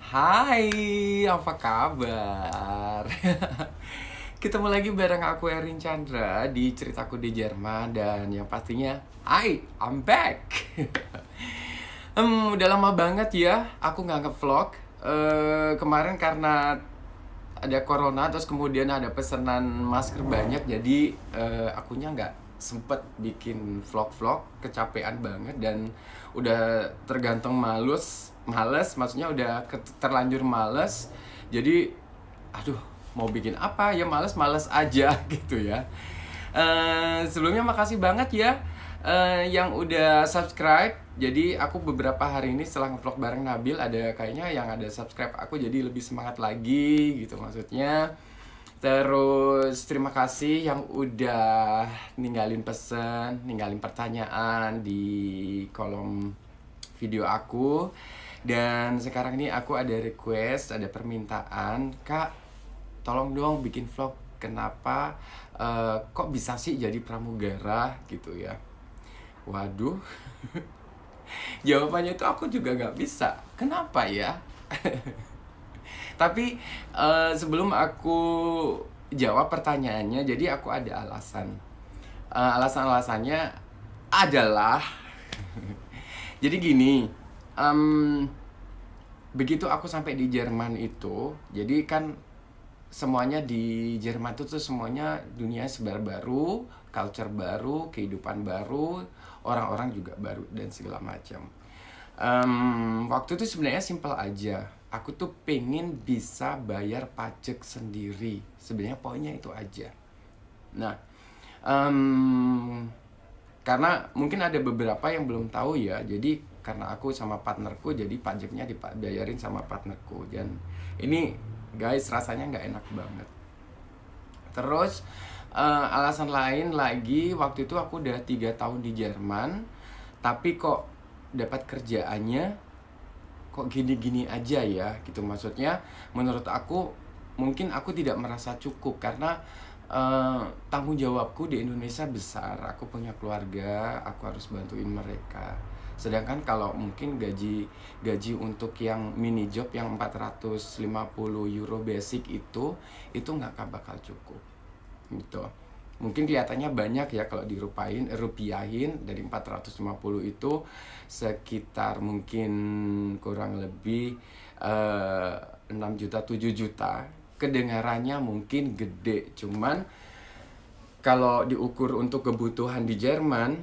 Hai, apa kabar? Ketemu lagi bareng aku Erin Chandra di Ceritaku di Jerman. Dan yang pastinya, hai, I'm back. Udah lama banget ya aku nggak nge-vlog. Kemarin karena ada corona, terus kemudian ada pesanan masker banyak, jadi akunya nggak sempet bikin vlog-vlog, kecapean banget dan udah tergantung males, maksudnya udah terlanjur males. Jadi aduh, mau bikin apa ya, males aja gitu ya. Sebelumnya makasih banget ya yang udah subscribe. Jadi aku beberapa hari ini setelah nge-vlog bareng Nabil, ada kayaknya yang ada subscribe aku, jadi lebih semangat lagi gitu maksudnya. Terus terima kasih yang udah ninggalin pesan, ninggalin pertanyaan di kolom video aku. Dan sekarang ini aku ada request, ada permintaan, Kak, tolong dong bikin vlog. Kenapa kok bisa sih jadi pramugara gitu ya? Waduh, jawabannya itu aku juga nggak bisa. Kenapa ya? Tapi sebelum aku jawab pertanyaannya, jadi aku ada alasan. Alasan-alasannya adalah jadi gini, em, begitu aku sampai di Jerman itu, jadi kan semuanya di Jerman itu tuh semuanya dunia sebar baru, culture baru, kehidupan baru, orang-orang juga baru dan segala macam. Waktu itu sebenarnya simpel aja. Aku tuh pengen bisa bayar pajak sendiri. Sebenarnya poinnya itu aja. Nah, em, karena mungkin ada beberapa yang belum tahu ya. Jadi karena aku sama partnerku, jadi pajaknya dibayarin sama partnerku. Dan ini guys rasanya nggak enak banget. Terus alasan lain lagi, waktu itu aku udah 3 tahun di Jerman, tapi kok dapat kerjaannya kok gini-gini aja ya gitu. Maksudnya menurut aku mungkin aku tidak merasa cukup karena tanggung jawabku di Indonesia besar. Aku punya keluarga, aku harus bantuin mereka. Sedangkan kalau mungkin gaji gaji untuk yang mini job yang 450 euro basic itu nggak bakal cukup gitu. Mungkin kelihatannya banyak ya kalau rupiahin dari 450 itu sekitar mungkin kurang lebih 6 juta 7 juta. Kedengarannya mungkin gede, cuman kalau diukur untuk kebutuhan di Jerman,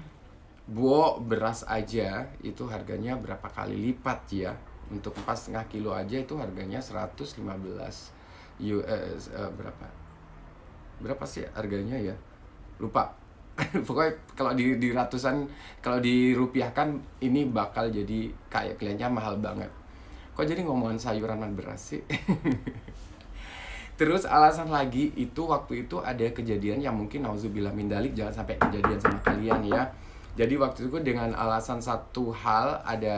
beras aja itu harganya berapa kali lipat ya. Untuk 4,5 kilo aja itu harganya 115 berapa berapa sih harganya ya, lupa. Pokoknya kalau di ratusan, kalau dirupiahkan ini bakal jadi kayak kelihatannya mahal banget. Kok jadi ngomongin sayuran dan beras sih? Terus alasan lagi itu, waktu itu ada kejadian yang mungkin nauzubillah min dalik, jangan sampai kejadian sama kalian ya. Jadi waktu itu dengan alasan satu hal, ada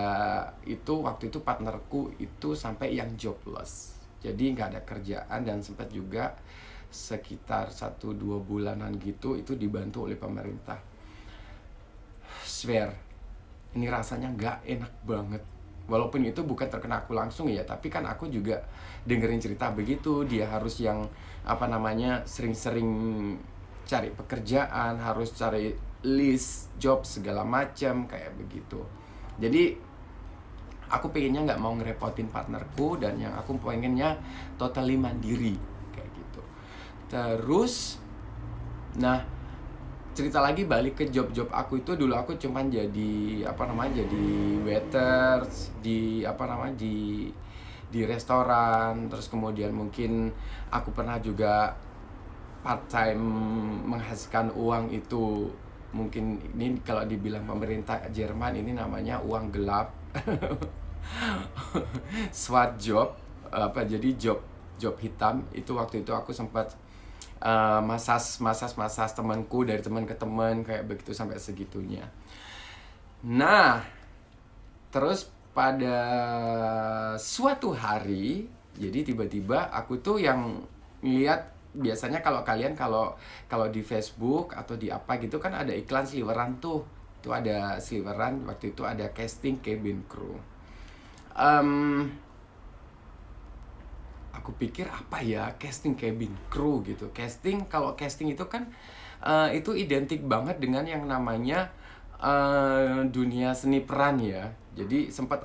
itu waktu itu partnerku itu sampai yang jobless. Jadi nggak ada kerjaan dan sempat juga sekitar 1-2 bulanan gitu itu dibantu oleh pemerintah. Swear, ini rasanya nggak enak banget. Walaupun itu bukan terkena aku langsung ya, tapi kan aku juga dengerin cerita begitu. Dia harus yang apa namanya, sering-sering cari pekerjaan, harus cari list job segala macam kayak begitu. Jadi aku pengennya nggak mau ngerepotin partnerku, dan yang aku pengennya totally mandiri kayak gitu. Terus, nah, cerita lagi balik ke job-job aku itu, dulu aku cuman jadi apa namanya, jadi waiters di apa namanya, di restoran. Terus kemudian mungkin aku pernah juga part time menghasilkan uang itu. Mungkin ini kalau dibilang pemerintah Jerman ini namanya uang gelap. SWAT job, apa, jadi job hitam itu. Waktu itu aku sempat masas temanku, dari teman ke teman kayak begitu sampai segitunya. Nah, terus pada suatu hari, jadi tiba-tiba aku tuh yang lihat, biasanya kalau kalian kalau kalau di Facebook atau di apa gitu kan ada iklan sliweran tuh. Itu ada sliweran, waktu itu ada casting cabin crew. Em, aku pikir apa ya, casting cabin crew gitu. Kalau casting itu kan itu identik banget dengan yang namanya dunia seni peran ya. Jadi sempat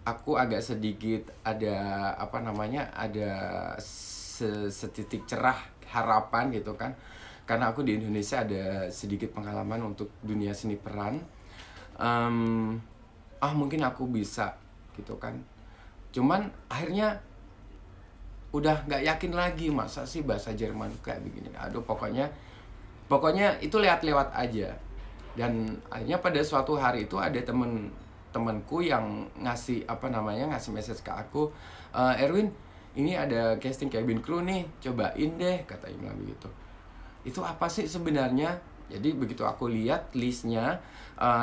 aku agak sedikit ada apa namanya, ada setitik cerah harapan gitu kan, karena aku di Indonesia ada sedikit pengalaman untuk dunia seni peran. Mungkin aku bisa gitu kan, cuman akhirnya udah nggak yakin lagi, masa sih bahasa Jerman kayak begini. Aduh, pokoknya itu lewat aja. Dan akhirnya pada suatu hari itu ada temanku yang ngasih ngasih message ke aku, Erwin, ini ada casting cabin crew nih, cobain deh, katanya bilang begitu. Itu apa sih sebenarnya? Jadi begitu aku lihat listnya,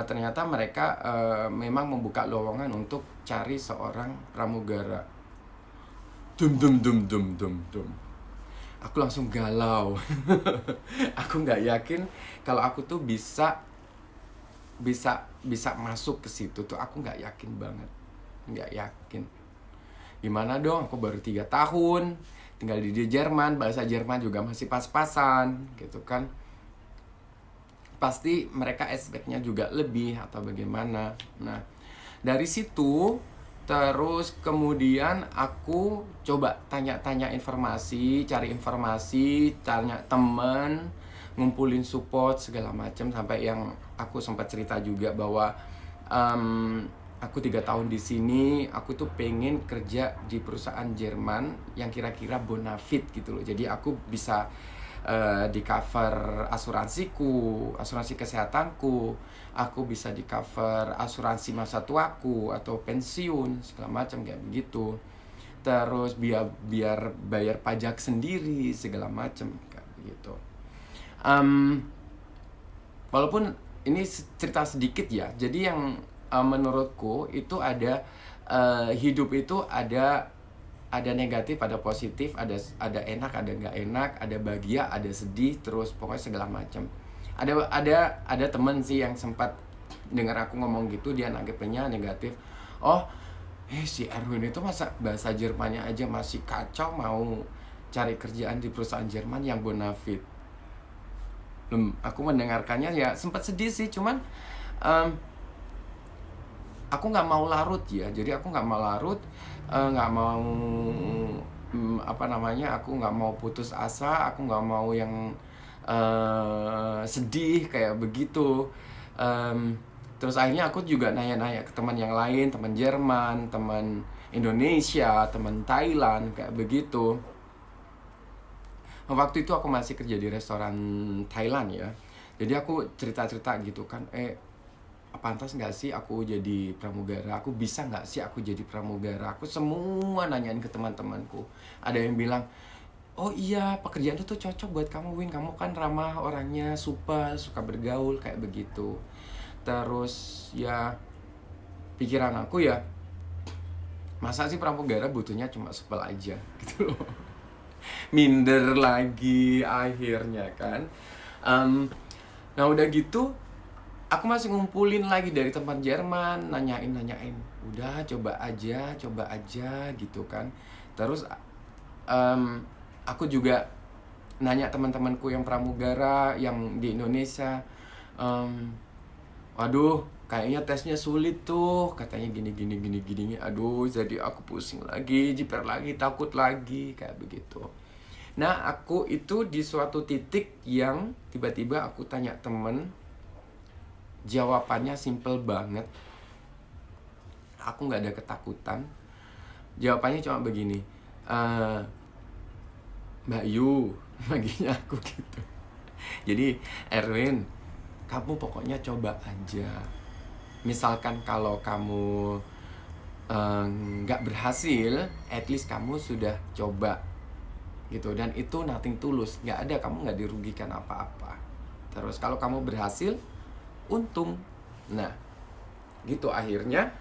ternyata mereka memang membuka lowongan untuk cari seorang pramugara. Aku langsung galau. Aku nggak yakin kalau aku tuh bisa masuk ke situ tuh. Aku nggak yakin banget, nggak yakin. Gimana dong? Aku baru 3 tahun tinggal di Jerman, bahasa Jerman juga masih pas-pasan gitu kan. Pasti mereka expect-nya juga lebih atau bagaimana. Nah, dari situ terus kemudian aku coba tanya-tanya informasi, cari informasi, tanya temen, ngumpulin support segala macam, sampai yang aku sempat cerita juga bahwa aku 3 tahun di sini, aku tuh pengen kerja di perusahaan Jerman yang kira-kira bonafit gitu loh. Jadi aku bisa di cover asuransiku, asuransi kesehatanku, aku bisa di cover asuransi masa tuaku atau pensiun segala macam kayak begitu. Terus biar bayar pajak sendiri segala macam kayak begitu. Walaupun ini cerita sedikit ya, jadi yang menurutku itu ada hidup itu ada negatif, ada positif, ada enak, ada nggak enak, ada bahagia, ada sedih, terus pokoknya segala macam. Ada temen sih yang sempat dengar aku ngomong gitu, dia nanggepnya negatif. Si Erwin itu masa bahasa Jermannya aja masih kacau, mau cari kerjaan di perusahaan Jerman yang bonafit. Aku mendengarkannya ya sempat sedih sih, cuman aku nggak mau larut ya. Jadi aku nggak mau larut, nggak mau aku nggak mau putus asa, aku nggak mau yang sedih kayak begitu. Terus akhirnya aku juga nanya-nanya ke teman yang lain, teman Jerman, teman Indonesia, teman Thailand kayak begitu. Waktu itu aku masih kerja di restoran Thailand ya. Jadi aku cerita-cerita gitu kan, pantas nggak sih aku jadi pramugara? Aku bisa nggak sih aku jadi pramugara? Aku semua nanyain ke teman-temanku. Ada yang bilang, oh iya, pekerjaan itu tuh cocok buat kamu, Win. Kamu kan ramah orangnya, supel, suka bergaul, kayak begitu. Terus ya, pikiran aku ya, masa sih pramugara butuhnya cuma supel aja gitu loh. Minder lagi akhirnya kan. Nah udah gitu, aku masih ngumpulin lagi dari tempat Jerman, nanyain. Udah coba aja gitu kan. Terus aku juga nanya teman-temanku yang pramugara yang di Indonesia. Waduh, kayaknya tesnya sulit tuh, katanya gini. Aduh, jadi aku pusing lagi, jiper lagi, takut lagi kayak begitu. Nah, aku itu di suatu titik yang tiba-tiba aku tanya temen, jawabannya simple banget. Aku nggak ada ketakutan. Jawabannya cuma begini, Mbak Yu, manggilnya aku gitu. Jadi, Erwin, kamu pokoknya coba aja. Misalkan kalau kamu nggak berhasil, at least kamu sudah coba gitu. Dan itu nothing tulus, nggak ada, kamu nggak dirugikan apa-apa. Terus kalau kamu berhasil, untung. Nah, gitu akhirnya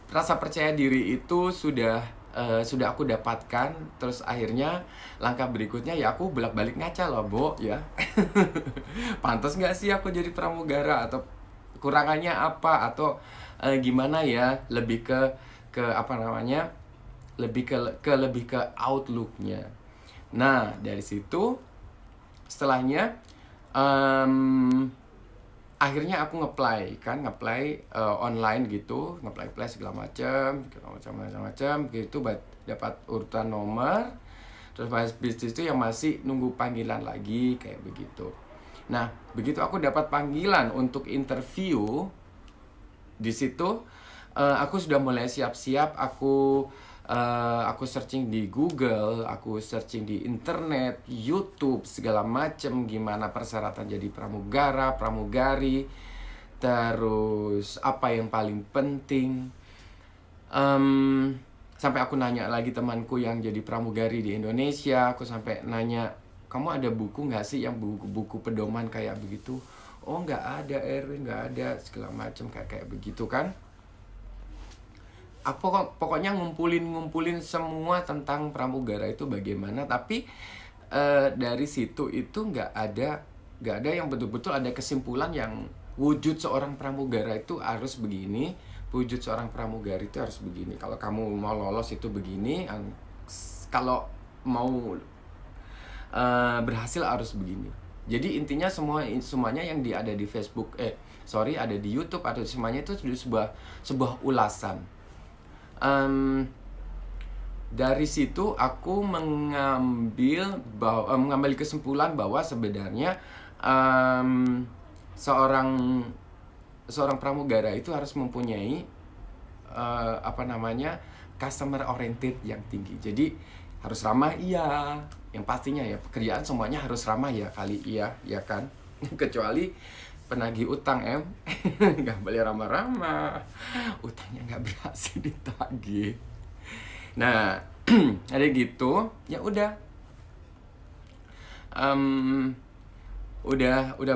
rasa percaya diri itu sudah aku dapatkan. Terus akhirnya langkah berikutnya ya aku bolak-balik ngaca loh, Bo, ya. Pantas nggak sih aku jadi pramugara, atau kurangannya apa, atau gimana ya, lebih ke lebih ke outlooknya. Nah dari situ setelahnya akhirnya aku ngeplay online gitu, ngeplay segala macam gitu, dapat urutan nomor. Terus habis itu yang masih nunggu panggilan lagi kayak begitu. Nah begitu aku dapat panggilan untuk interview, di situ aku sudah mulai siap-siap. Aku searching di Google, aku searching di internet, YouTube, segala macem, gimana persyaratan jadi pramugari, terus apa yang paling penting. Sampai aku nanya lagi temanku yang jadi pramugari di Indonesia, aku sampai nanya, kamu ada buku nggak sih yang buku pedoman kayak begitu? Oh nggak ada Erwin, nggak ada, segala macem kayak begitu kan. Pokoknya ngumpulin semua tentang pramugara itu bagaimana. Tapi dari situ itu nggak ada yang betul-betul ada kesimpulan yang wujud seorang pramugara itu harus begini, wujud seorang pramugari itu harus begini. Kalau kamu mau lolos itu begini, kalau mau berhasil harus begini. Jadi intinya semuanya yang ada di Facebook, ada di YouTube, ada semuanya itu sebuah ulasan. Dari situ aku mengambil kesimpulan bahwa sebenarnya seorang pramugara itu harus mempunyai customer oriented yang tinggi. Jadi harus ramah, iya, yang pastinya ya, pekerjaan semuanya harus ramah ya kali, iya kan. Kecuali penagih utang nggak boleh ramah-ramah, utangnya nggak berhasil ditagih. Nah ada gitu, ya udah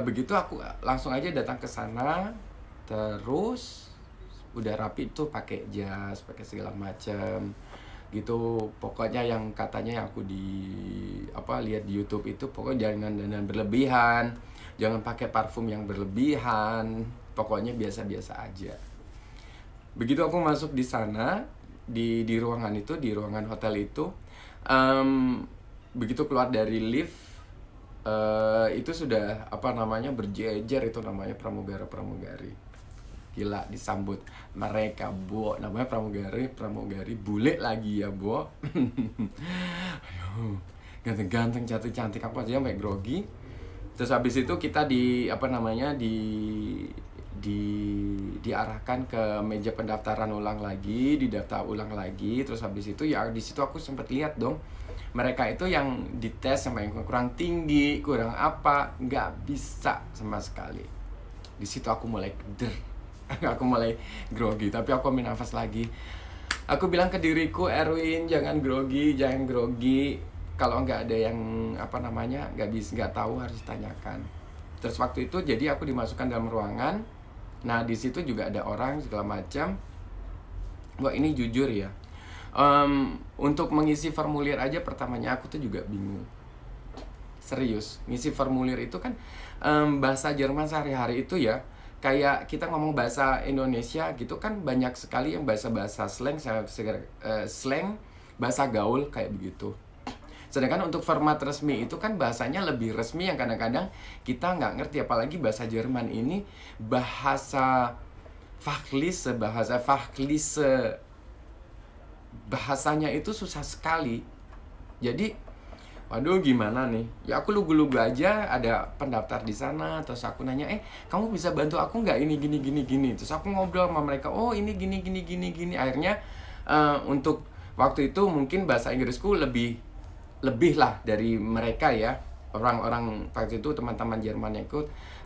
begitu aku langsung aja datang ke sana. Terus udah rapi tuh, pakai jas, pakai segala macam gitu. Pokoknya yang katanya aku lihat di YouTube itu, pokoknya jangan dandan berlebihan, jangan pakai parfum yang berlebihan, pokoknya biasa-biasa aja. Begitu aku masuk di sana, di ruangan itu, di ruangan hotel itu, begitu keluar dari lift, itu sudah berjejer itu namanya pramugari. Gila, disambut mereka, Bo, namanya pramugari bule lagi ya, Bo. Aduh, ganteng-ganteng, cantik-cantik, aku aja sampai grogi. Terus habis itu kita diarahkan ke meja pendaftaran ulang lagi, didaftar ulang lagi. Terus habis itu ya di situ aku sempat lihat dong, mereka itu yang dites sampai yang kurang tinggi, kurang apa, nggak bisa sama sekali. Di situ aku mulai aku mulai grogi, tapi aku ambil nafas lagi. Aku bilang ke diriku, Erwin, jangan grogi. Kalau nggak ada yang nggak tahu harus tanyakan. Terus waktu itu jadi aku dimasukkan dalam ruangan. Nah di situ juga ada orang segala macam. Wah, ini jujur ya, untuk mengisi formulir aja pertamanya aku tuh juga bingung. Serius, ngisi formulir itu kan bahasa Jerman sehari-hari itu ya, kayak kita ngomong bahasa Indonesia gitu kan, banyak sekali yang bahasa slang, bahasa gaul kayak begitu. Sedangkan untuk format resmi itu kan bahasanya lebih resmi, yang kadang-kadang kita nggak ngerti. Apalagi bahasa Jerman ini bahasa Fachliche, bahasanya itu susah sekali. Jadi waduh, gimana nih? Ya aku lugu-lugu aja, ada pendaftar di sana. Terus aku nanya, kamu bisa bantu aku nggak ini gini. Terus aku ngobrol sama mereka, oh ini gini. Akhirnya untuk waktu itu mungkin bahasa Inggrisku lebih lah dari mereka ya. Orang-orang waktu itu, teman-teman Jerman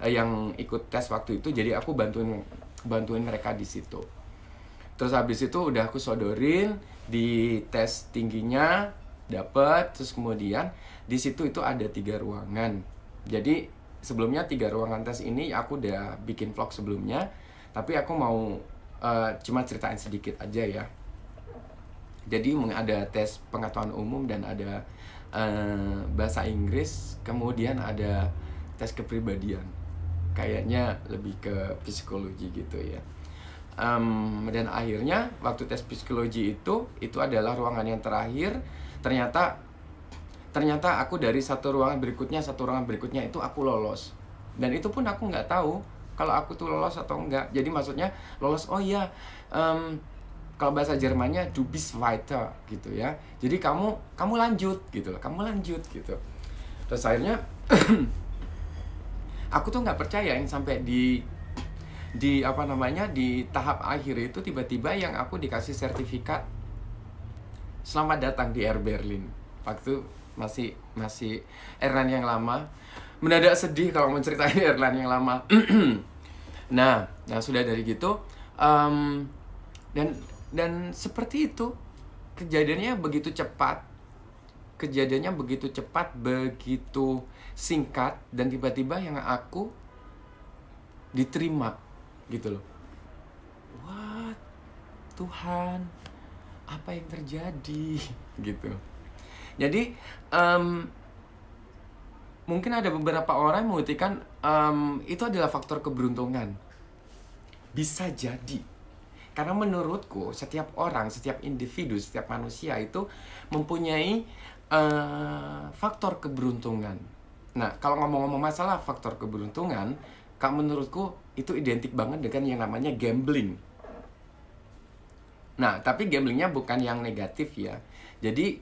yang ikut tes waktu itu. Jadi aku bantuin mereka di situ. Terus habis itu udah aku sodorin di tes tingginya, dapat. Terus kemudian di situ itu ada 3 ruangan. Jadi sebelumnya 3 ruangan tes ini aku udah bikin vlog sebelumnya, tapi aku mau cuma ceritain sedikit aja ya. Jadi ada tes pengetahuan umum dan ada bahasa Inggris, kemudian ada tes kepribadian. Kayaknya lebih ke psikologi gitu ya. Dan akhirnya waktu tes psikologi itu adalah ruangan yang terakhir. Ternyata aku dari satu ruangan berikutnya itu aku lolos. Dan itu pun aku nggak tahu kalau aku tuh lolos atau enggak. Jadi maksudnya lolos, oh iya, kalau bahasa Jermannya du bist weiter gitu ya. Jadi kamu lanjut gitu loh, kamu lanjut gitu. Terus akhirnya aku tuh nggak percaya yang sampai di tahap akhir itu tiba-tiba yang aku dikasih sertifikat selamat datang di Air Berlin. Waktu masih airline yang lama. Mendadak sedih kalau menceritain airline yang lama. Nah sudah dari gitu, dan seperti itu kejadiannya begitu cepat, begitu singkat, dan tiba-tiba yang aku diterima gitu loh. What? Tuhan, apa yang terjadi gitu. Jadi mungkin ada beberapa orang yang membuktikan itu adalah faktor keberuntungan. Bisa jadi. Karena menurutku setiap orang, setiap individu, setiap manusia itu mempunyai faktor keberuntungan. Nah, kalau ngomong-ngomong masalah faktor keberuntungan, menurutku itu identik banget dengan yang namanya gambling. Nah, tapi gamblingnya bukan yang negatif ya. Jadi,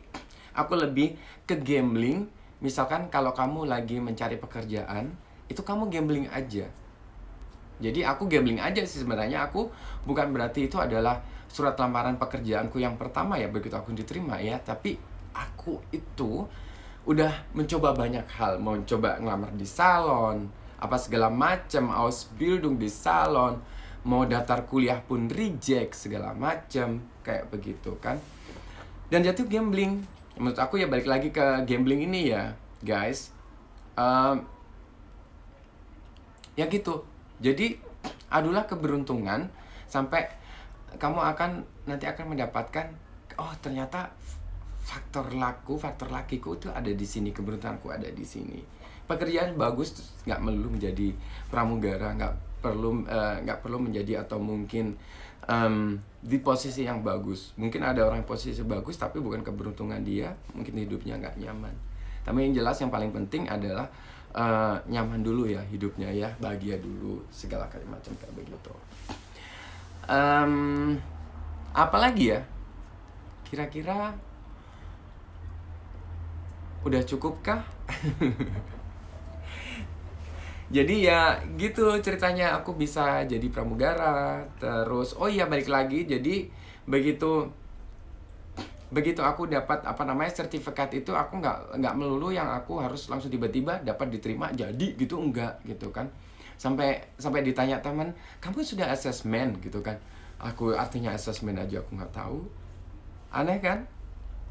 aku lebih ke gambling. Misalkan kalau kamu lagi mencari pekerjaan, itu kamu gambling aja. Jadi aku gambling aja sih sebenarnya. Aku bukan berarti itu adalah surat lamaran pekerjaanku yang pertama ya begitu aku diterima ya. Tapi aku itu udah mencoba banyak hal. Mau coba ngelamar di salon, apa segala macam, Ausbildung di salon, mau daftar kuliah pun reject segala macam kayak begitu kan. Dan jatuh gambling. Menurut aku ya balik lagi ke gambling ini ya guys. Ya gitu. Jadi adulah keberuntungan sampai kamu nanti akan mendapatkan, oh ternyata faktor lakiku itu ada di sini, keberuntunganku ada di sini. Pekerjaan bagus nggak melulu menjadi pramugara, nggak perlu menjadi atau mungkin di posisi yang bagus. Mungkin ada orang posisi bagus tapi bukan keberuntungan dia, mungkin hidupnya nggak nyaman. Tapi yang jelas yang paling penting adalah nyaman dulu ya hidupnya ya, bahagia dulu, segala macam kayak begitu. Apalagi ya, kira-kira udah cukup kah? Jadi ya gitu ceritanya, aku bisa jadi pramugara. Terus oh iya balik lagi, jadi begitu aku dapat sertifikat itu, aku nggak melulu yang aku harus langsung tiba-tiba dapat diterima jadi gitu, enggak gitu kan. Sampai ditanya teman, kamu sudah asesmen gitu kan. Aku artinya asesmen aja aku nggak tahu. Aneh kan?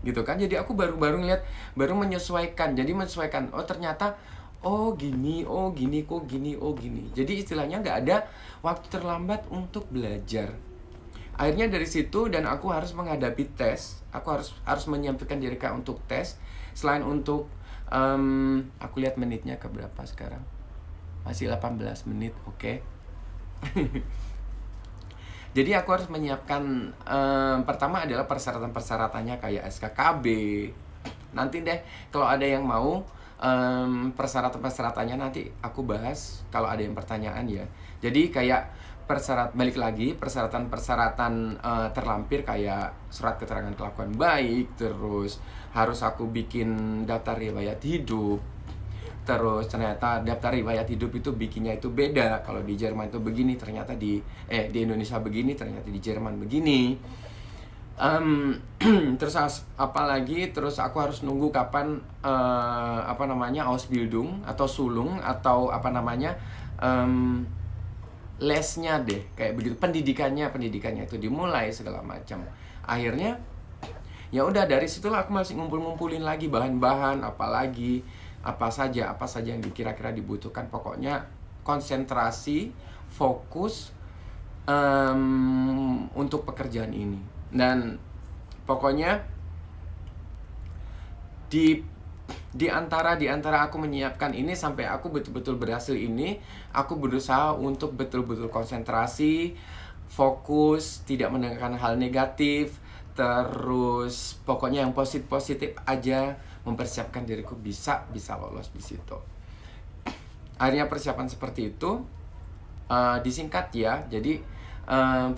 Gitu kan. Jadi aku baru ngeliat, baru menyesuaikan. Jadi menyesuaikan, oh ternyata oh gini, kok gini, oh gini. Jadi istilahnya nggak ada waktu terlambat untuk belajar. Akhirnya dari situ, dan aku harus menghadapi tes. Aku harus menyampaikan diri untuk tes. Selain untuk aku lihat menitnya ke berapa sekarang. Masih 18 menit, oke. Jadi aku harus menyiapkan, pertama adalah persyaratan-persyaratannya kayak SKKB. Nanti deh kalau ada yang mau persyaratan-persyaratannya nanti aku bahas kalau ada yang pertanyaan ya. Jadi kayak balik lagi persyaratan terlampir kayak surat keterangan kelakuan baik, terus harus aku bikin daftar riwayat hidup. Terus ternyata daftar riwayat hidup itu bikinnya itu beda. Kalau di Jerman itu begini, ternyata di Indonesia begini, ternyata di Jerman begini. Terus apa lagi? Terus aku harus nunggu kapan Ausbildung atau sulung atau lesnya deh, kayak begitu, pendidikannya itu dimulai segala macam. Akhirnya ya udah, dari situlah aku masih ngumpulin lagi bahan-bahan, apa saja yang kira-kira dibutuhkan. Pokoknya konsentrasi, fokus untuk pekerjaan ini. Dan pokoknya di antara aku menyiapkan ini sampai aku betul-betul berhasil ini, aku berusaha untuk betul-betul konsentrasi, fokus, tidak mendengarkan hal negatif, terus pokoknya yang positif-positif aja, mempersiapkan diriku bisa lolos di situ. Akhirnya persiapan seperti itu, disingkat ya. Jadi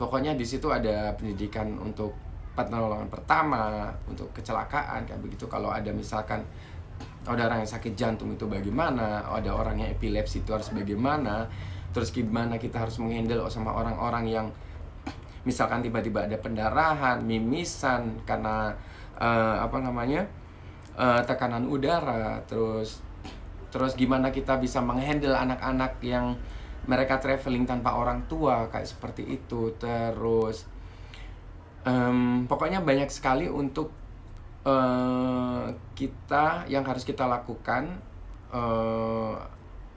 pokoknya di situ ada pendidikan untuk pertolongan pertama, untuk kecelakaan kayak begitu. Kalau ada misalkan ada orang yang sakit jantung itu bagaimana, ada orang yang epilepsi itu harus bagaimana, terus gimana kita harus menghandle sama orang-orang yang misalkan tiba-tiba ada pendarahan, mimisan karena tekanan udara, terus gimana kita bisa menghandle anak-anak yang mereka traveling tanpa orang tua kayak seperti itu. Terus pokoknya banyak sekali untuk kita yang harus kita lakukan,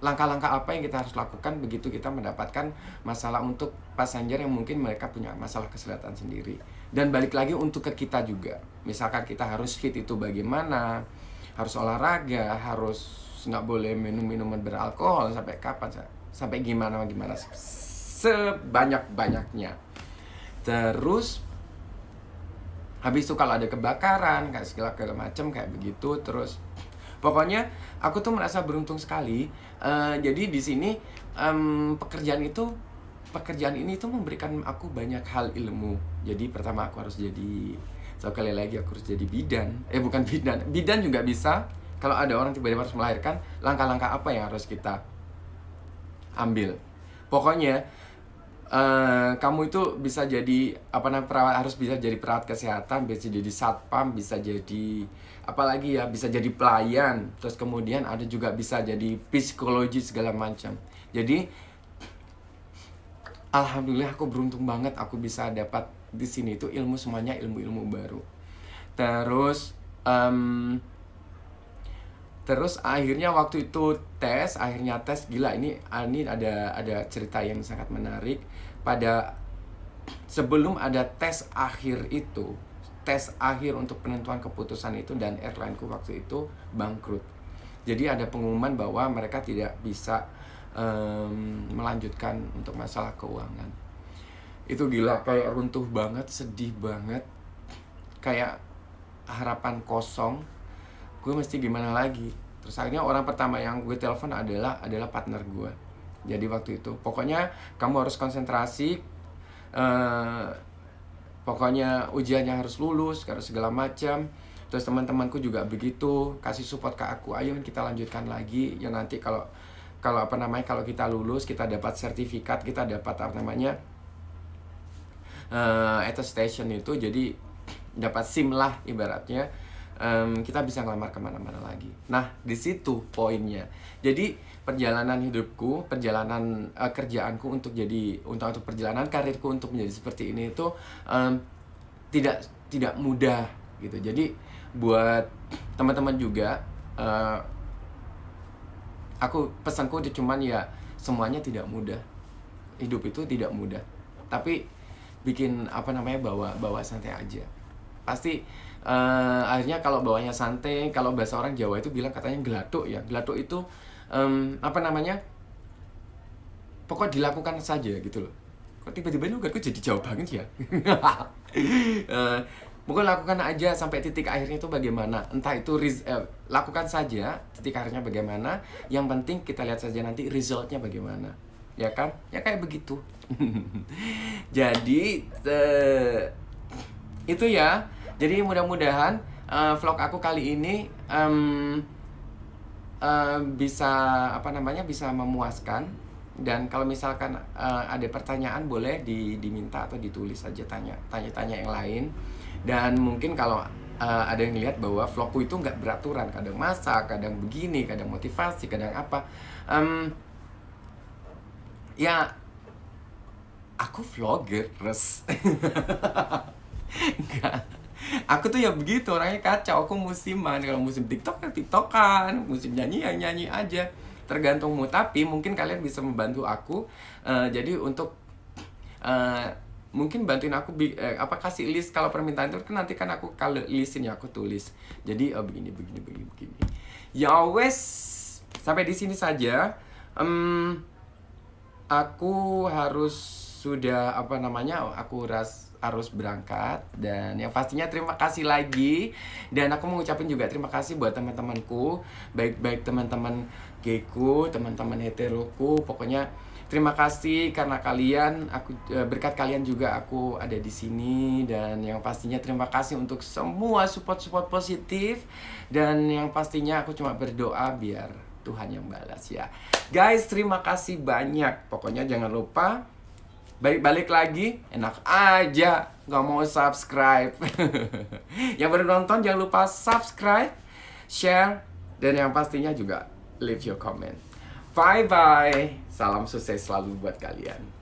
langkah-langkah apa yang kita harus lakukan begitu kita mendapatkan masalah untuk passenger yang mungkin mereka punya masalah kesehatan sendiri. Dan balik lagi untuk ke kita juga, misalkan kita harus fit itu bagaimana, harus olahraga, harus nggak boleh minum minuman beralkohol sampai kapan, sampai gimana sebanyak-banyaknya. Terus habis itu kalau ada kebakaran kayak segala macam kayak begitu. Terus pokoknya aku tuh merasa beruntung sekali. Jadi di sini pekerjaan ini tuh memberikan aku banyak hal ilmu. Jadi pertama aku harus jadi, sekali lagi aku harus jadi bidan. Bukan bidan juga bisa. Kalau ada orang tiba-tiba harus melahirkan, langkah-langkah apa yang harus kita ambil. Pokoknya kamu itu bisa jadi perawat, harus bisa jadi perawat kesehatan, bisa jadi satpam, bisa jadi apalagi ya, bisa jadi pelayan. Terus kemudian ada juga bisa jadi psikologi segala macam. Jadi alhamdulillah aku beruntung banget aku bisa dapat di sini itu ilmu, semuanya ilmu-ilmu baru. Terus akhirnya waktu itu akhirnya tes, gila ini ada cerita yang sangat menarik. Sebelum ada tes akhir untuk penentuan keputusan itu, dan airlineku waktu itu bangkrut. Jadi ada pengumuman bahwa mereka tidak bisa melanjutkan untuk masalah keuangan. Itu gila, kayak runtuh banget, sedih banget, kayak harapan kosong. Gue mesti gimana lagi? Terus akhirnya orang pertama yang gue telepon adalah partner gue. Jadi waktu itu pokoknya kamu harus konsentrasi, pokoknya ujiannya harus lulus, harus segala macam. Terus teman-temanku juga begitu, kasih support ke aku, ayo kita lanjutkan lagi ya, nanti kalau kita lulus, kita dapat sertifikat, kita dapat attestation itu, jadi dapat SIM lah ibaratnya. Kita bisa ngelamar kemana-mana lagi. Nah, di situ poinnya. Jadi perjalanan hidupku, perjalanan kerjaanku untuk perjalanan karirku untuk menjadi seperti ini itu tidak mudah gitu. Jadi buat teman-teman juga, pesanku itu cuman ya, semuanya tidak mudah. Hidup itu tidak mudah. Tapi bikin bawa santai aja. Pasti akhirnya kalau bawanya santai, kalau bahasa orang Jawa itu bilang katanya gelatuk ya. Gelatuk itu pokok dilakukan saja gitu loh. Kok tiba-tiba ini gue jadi jauh banget ya. Pokoknya lakukan aja sampai titik akhirnya itu bagaimana. Entah itu lakukan saja titik akhirnya bagaimana. Yang penting kita lihat saja nanti resultnya bagaimana. Ya kan? Ya kayak begitu. Jadi itu ya. Jadi mudah-mudahan vlog aku kali ini bisa bisa memuaskan. Dan kalau misalkan ada pertanyaan boleh diminta atau ditulis saja, tanya-tanya yang lain. Dan mungkin kalau ada yang lihat bahwa vlogku itu nggak beraturan, kadang masak, kadang begini, kadang motivasi, kadang apa, ya aku vloggers. Enggak. Aku tuh ya begitu, orangnya kacau. Aku musiman, kalau musim TikTok ya TikTokan, musim nyanyi ya nyanyi aja, tergantungmu. Tapi mungkin kalian bisa membantu aku. Jadi untuk mungkin bantuin aku kasih list kalau permintaan itu kan, nanti kan aku kalau listin ya aku tulis. Jadi begini. Ya wes, sampai di sini saja. Aku harus sudah apa namanya, aku harus berangkat. Dan yang pastinya terima kasih lagi. Dan aku mau ngucapin juga terima kasih buat teman-temanku, baik-baik teman-teman gayku, teman-teman heteroku, pokoknya terima kasih karena kalian, berkat kalian juga aku ada di sini. Dan yang pastinya terima kasih untuk semua support-support positif. Dan yang pastinya aku cuma berdoa biar Tuhan yang balas ya. Guys, terima kasih banyak. Pokoknya jangan lupa balik lagi, enak aja nggak mau subscribe. Yang baru nonton jangan lupa subscribe, share, dan yang pastinya juga leave your comment. Bye bye. Salam sukses selalu buat kalian.